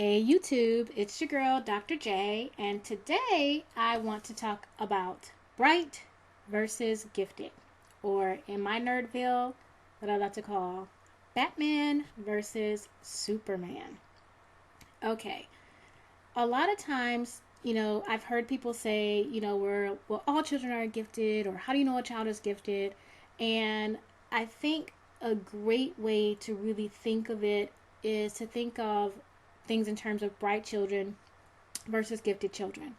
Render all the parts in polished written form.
Hey YouTube, it's your girl Dr. J, and today I want to talk about bright versus gifted, or in my nerdville, what I like to call Batman versus Superman. Okay, a lot of times, I've heard people say, well, all children are gifted, or how do you know a child is gifted? And I think a great way to really think of it is to think of things in terms of bright children versus gifted children.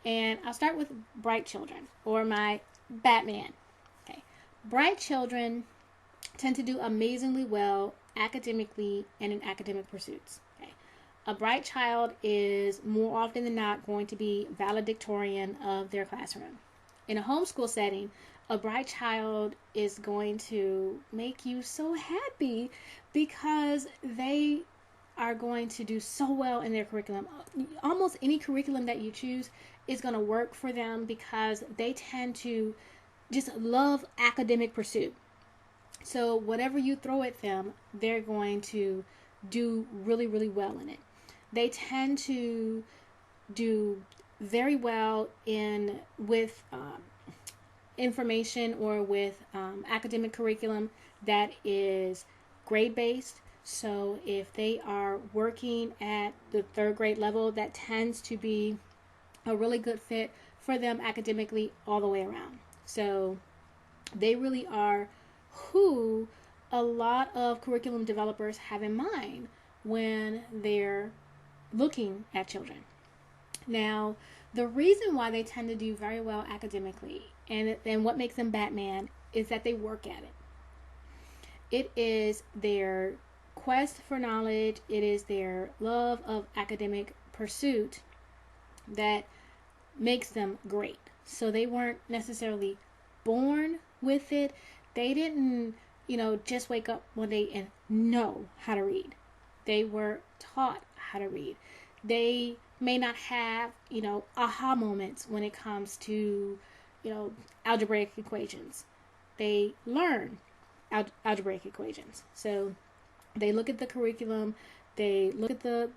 And I'll start with bright children, or my Batman. Okay. Bright children tend to do amazingly well academically and in academic pursuits. Okay. A bright child is more often than not going to be valedictorian of their classroom. In a homeschool setting, a bright child is going to make you so happy because they are going to do so well in their curriculum. Almost any curriculum that you choose is going to work for them because they tend to just love academic pursuit. So whatever you throw at them, they're going to do really, really well in it. They tend to do very well with information or with academic curriculum that is grade based. So if they are working at the third grade level, that tends to be a really good fit for them academically all the way around. So they really are who a lot of curriculum developers have in mind when they're looking at children. Now, the reason why they tend to do very well academically and what makes them Batman is that they work at it. It is their quest for knowledge, it is their love of academic pursuit that makes them great. So they weren't necessarily born with it. They didn't, just wake up one day and know how to read. They were taught how to read. They may not have, aha moments when it comes to, algebraic equations. They learn algebraic equations. So they look at the curriculum, they look at the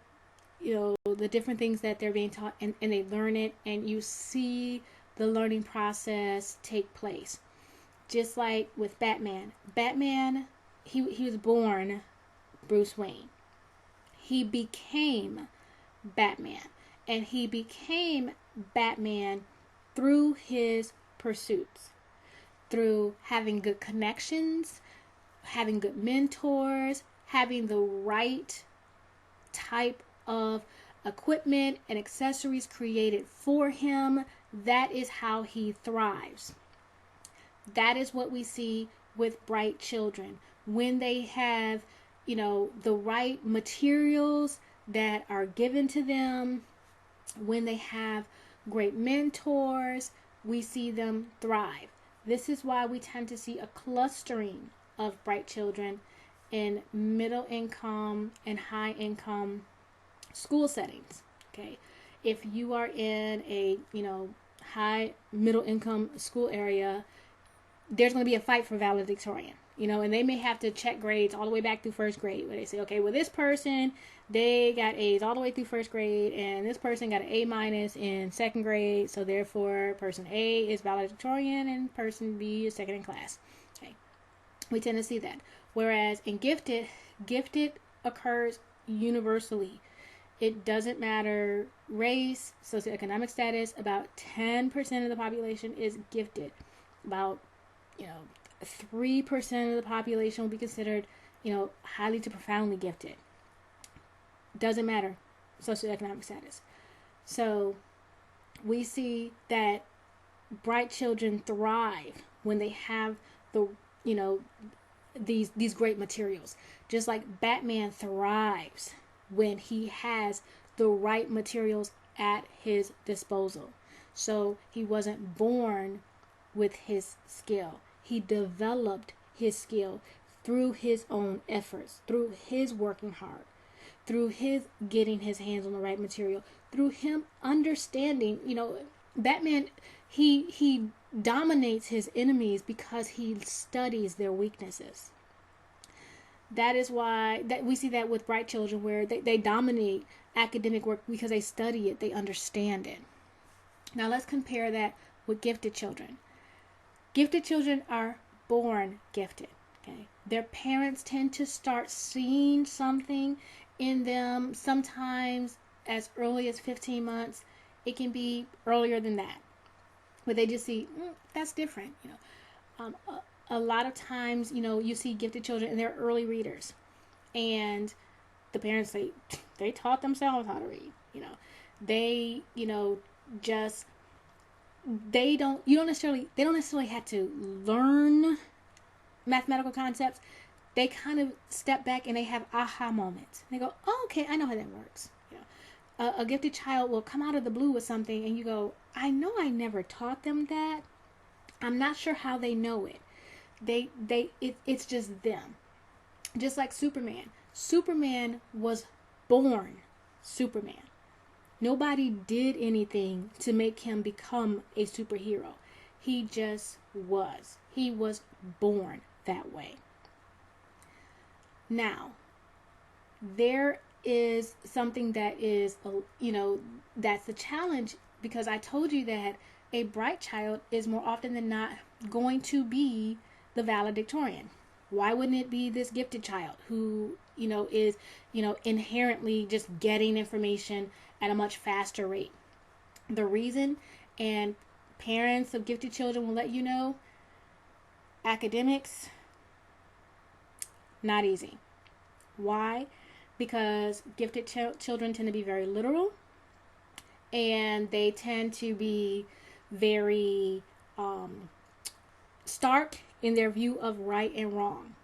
different things that they're being taught, and they learn it, and you see the learning process take place. Just like with Batman. Batman, he was born Bruce Wayne. He became Batman. And he became Batman through his pursuits. Through having good connections, having good mentors, having the right type of equipment and accessories created for him. That is how he thrives. That is what we see with bright children. When they have, the right materials that are given to them, when they have great mentors, we see them thrive. This is why we tend to see a clustering of bright children in middle income and high income school settings. Okay. If you are in a, high middle income school area, there's going to be a fight for valedictorian, and they may have to check grades all the way back through first grade where they say, okay, well, this person, they got A's all the way through first grade, and this person got an A minus in second grade, so therefore person A is valedictorian and person B is second in class. Okay. We tend to see that. Whereas in gifted occurs universally. It doesn't matter race, socioeconomic status. About 10% of the population is gifted. About 3% of the population will be considered, highly to profoundly gifted. Doesn't matter socioeconomic status. So we see that bright children thrive when they have the, these great materials. Just like Batman thrives when he has the right materials at his disposal. So he wasn't born with his skill. He developed his skill through his own efforts, through his working hard, through his getting his hands on the right material, through him understanding, Batman, he dominates his enemies because he studies their weaknesses. That is why that we see that with bright children where they dominate academic work because they study it, they understand it. Now let's compare that with gifted children. Gifted children are born gifted. Okay. Their parents tend to start seeing something in them sometimes as early as 15 months. It can be earlier than that. But they just see, that's different. A lot of times, you see gifted children and they're early readers. And the parents say, they taught themselves how to read. They, just, they don't necessarily have to learn mathematical concepts. They kind of step back and they have aha moments. They go, oh, okay, I know how that works. A gifted child will come out of the blue with something and you go, I know I never taught them that. I'm not sure how they know it. It's just them. Just like Superman. Superman was born Superman. Nobody did anything to make him become a superhero. He just was. He was born that way. Now, there is something that is, that's the challenge, because I told you that a bright child is more often than not going to be the valedictorian. Why wouldn't it be this gifted child who, is, inherently just getting information at a much faster rate? The reason, and parents of gifted children will let you know, academics, not easy. Why? Because gifted children tend to be very literal, and they tend to be very stark in their view of right and wrong.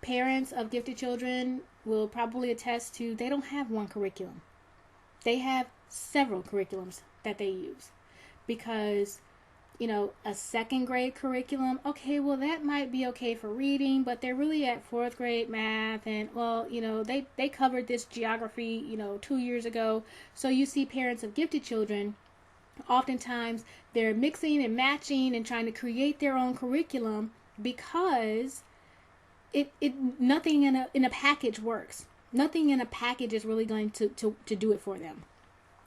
Parents of gifted children will probably attest to they don't have one curriculum. They have several curriculums that they use, because a second grade curriculum, okay, well, that might be okay for reading, but they're really at fourth grade math, and they covered this geography 2 years ago. So you see parents of gifted children, oftentimes they're mixing and matching and trying to create their own curriculum, because nothing in a package works. Nothing in a package is really going to do it for them.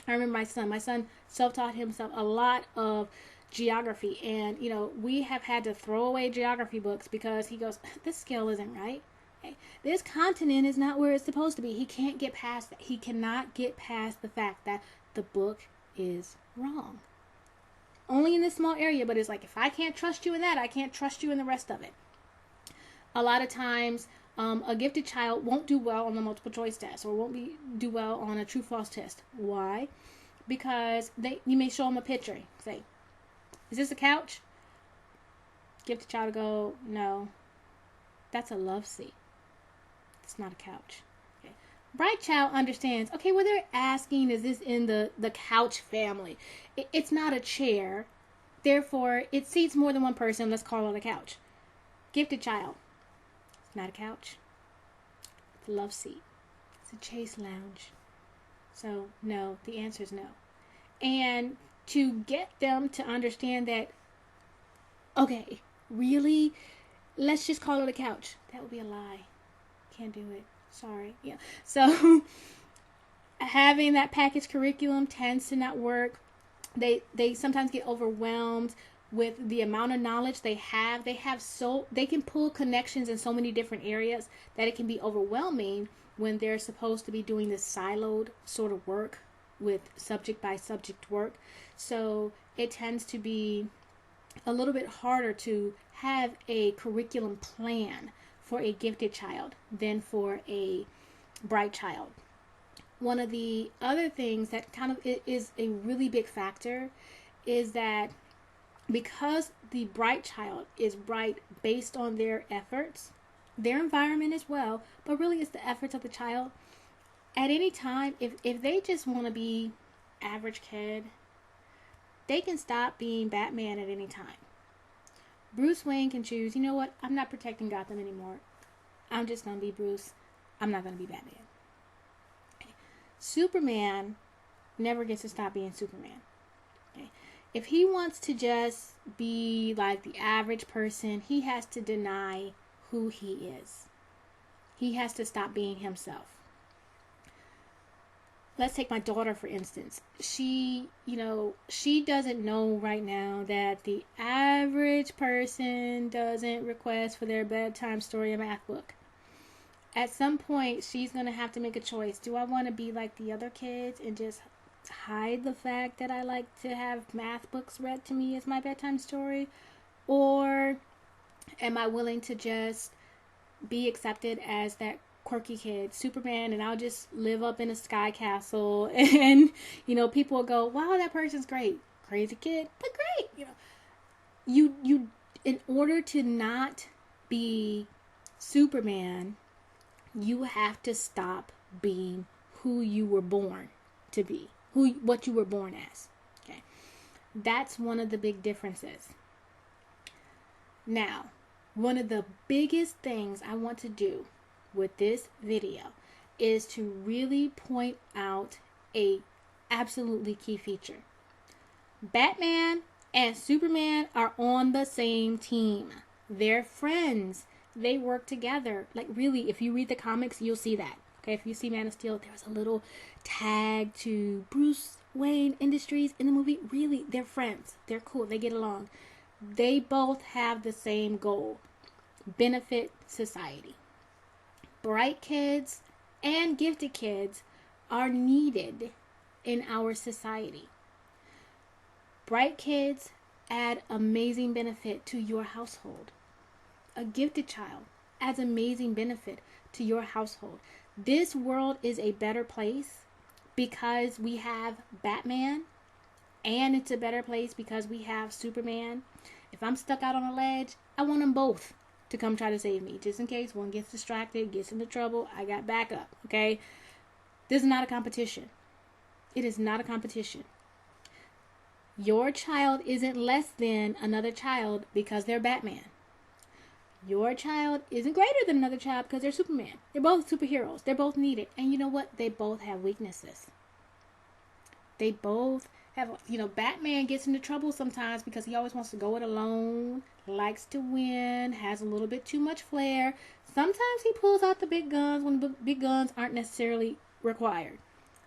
I remember my son self-taught himself a lot of geography, and we have had to throw away geography books because he goes, this scale isn't right. Okay. This continent is not where it's supposed to be. He can't get past that. He cannot get past the fact that the book is wrong. Only in this small area, but it's like, if I can't trust you in that, I can't trust you in the rest of it. A lot of times, a gifted child won't do well on the multiple choice test, or won't do well on a true-false test. Why? Because you may show them a picture, say, is this a couch? Gifted child will go, no, that's a love seat. It's not a couch. Okay. Bright child understands, okay, well, they're asking, is this in the couch family? It's not a chair. Therefore, it seats more than one person. Let's call it a couch. Gifted child, it's not a couch. It's a love seat. It's a chaise lounge. So, no, the answer is no. And to get them to understand that, okay, really, let's just call it a couch. That would be a lie. Can't do it. Sorry. Yeah. So having that package curriculum tends to not work. They sometimes get overwhelmed with the amount of knowledge they have. They can pull connections in so many different areas that it can be overwhelming when they're supposed to be doing this siloed sort of work with subject by subject work. So it tends to be a little bit harder to have a curriculum plan for a gifted child than for a bright child. One of the other things that kind of is a really big factor is that because the bright child is bright based on their efforts, their environment as well, but really it's the efforts of the child. At any time, if they just want to be average kid, they can stop being Batman at any time. Bruce Wayne can choose, you know what, I'm not protecting Gotham anymore. I'm just going to be Bruce. I'm not going to be Batman. Okay. Superman never gets to stop being Superman. Okay. If he wants to just be like the average person, he has to deny who he is. He has to stop being himself. Let's take my daughter, for instance. She doesn't know right now that the average person doesn't request for their bedtime story a math book. At some point, she's going to have to make a choice. Do I want to be like the other kids and just hide the fact that I like to have math books read to me as my bedtime story? Or am I willing to just be accepted as that quirky kid, Superman, and I'll just live up in a sky castle, and people will go, wow, that person's great, crazy kid, but great. You in order to not be Superman, you have to stop being who you were born to be, what you were born as. Okay, that's one of the big differences. Now, one of the biggest things I want to do with this video is to really point out a absolutely key feature. Batman and Superman are on the same team. They're friends. They work together. Like, really, if you read the comics, you'll see that. Okay, if you see Man of Steel, there's a little tag to Bruce Wayne Industries in the movie. Really, they're friends. They're cool. They get along. They both have the same goal: benefit society. Bright kids and gifted kids are needed in our society. Bright kids add amazing benefit to your household. A gifted child adds amazing benefit to your household. This world is a better place because we have Batman, and it's a better place because we have Superman. If I'm stuck out on a ledge, I want them both to come try to save me, just in case one gets distracted, gets into trouble. I got backup. Okay, this is not a competition. It is not a competition. Your child isn't less than another child because they're Batman. Your child isn't greater than another child because they're Superman. They're both superheroes. They're both needed. And you know what? They both have weaknesses. They both have, Batman gets into trouble sometimes because he always wants to go it alone, likes to win, has a little bit too much flair. Sometimes he pulls out the big guns when the big guns aren't necessarily required.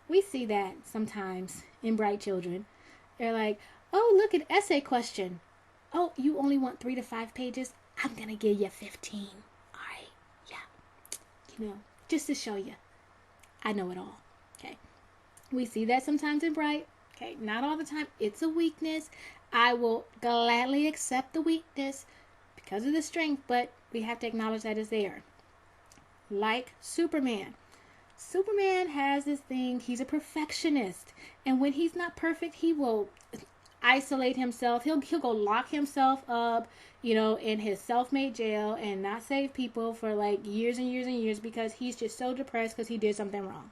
We see that sometimes in bright children. They're like, oh, look, an essay question. Oh, you only want 3 to 5 pages? I'm going to give you 15. All right, yeah. Just to show you. I know it all. Okay. We see that sometimes in bright. Okay, not all the time. It's a weakness. I will gladly accept the weakness because of the strength, but we have to acknowledge that it's there. Like Superman. Superman has this thing. He's a perfectionist. And when he's not perfect, he will isolate himself. He'll go lock himself up, in his self-made jail and not save people for like years and years and years because he's just so depressed because he did something wrong.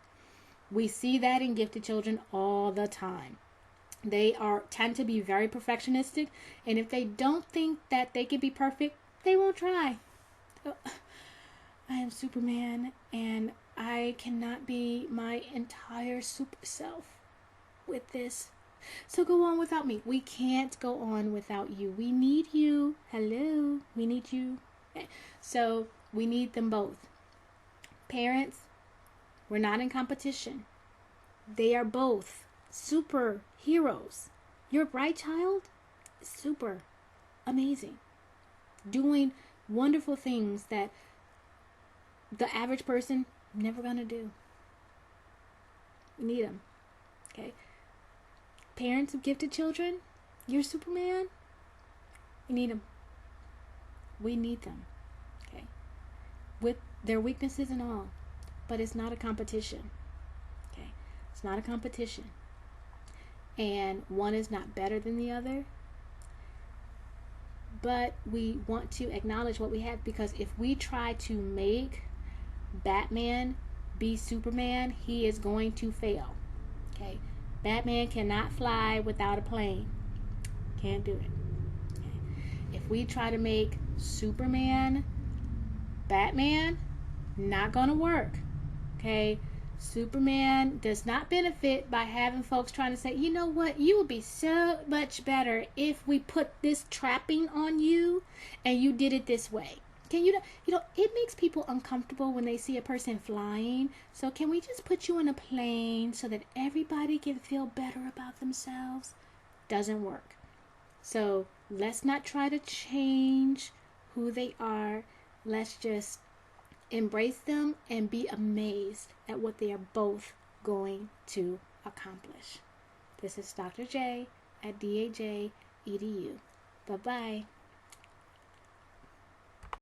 We see that in gifted children all the time. They tend to be very perfectionistic, and if they don't think that they can be perfect, they won't try. I am Superman, and I cannot be my entire super self with this. So go on without me. We can't go on without you. We need you. Hello. We need you. Okay. So we need them both. Parents, we're not in competition. They are both superheroes. Your bright child is super amazing, doing wonderful things that the average person never gonna do. We need them. Okay. Parents of gifted children, you're Superman. We need them. We need them. Okay. With their weaknesses and all. But it's not a competition. Okay. It's not a competition. And one is not better than the other. But we want to acknowledge what we have, because if we try to make Batman be Superman, he is going to fail. Okay. Batman cannot fly without a plane. Can't do it. Okay. If we try to make Superman Batman, not gonna work. Okay. Superman does not benefit by having folks trying to say, you know what, you would be so much better if we put this trapping on you and you did it this way. Can you know, it makes people uncomfortable when they see a person flying. So can we just put you in a plane so that everybody can feel better about themselves? Doesn't work. So let's not try to change who they are. Let's just embrace them and be amazed at what they are both going to accomplish. This is Dr. J at DAJedu. Bye-bye.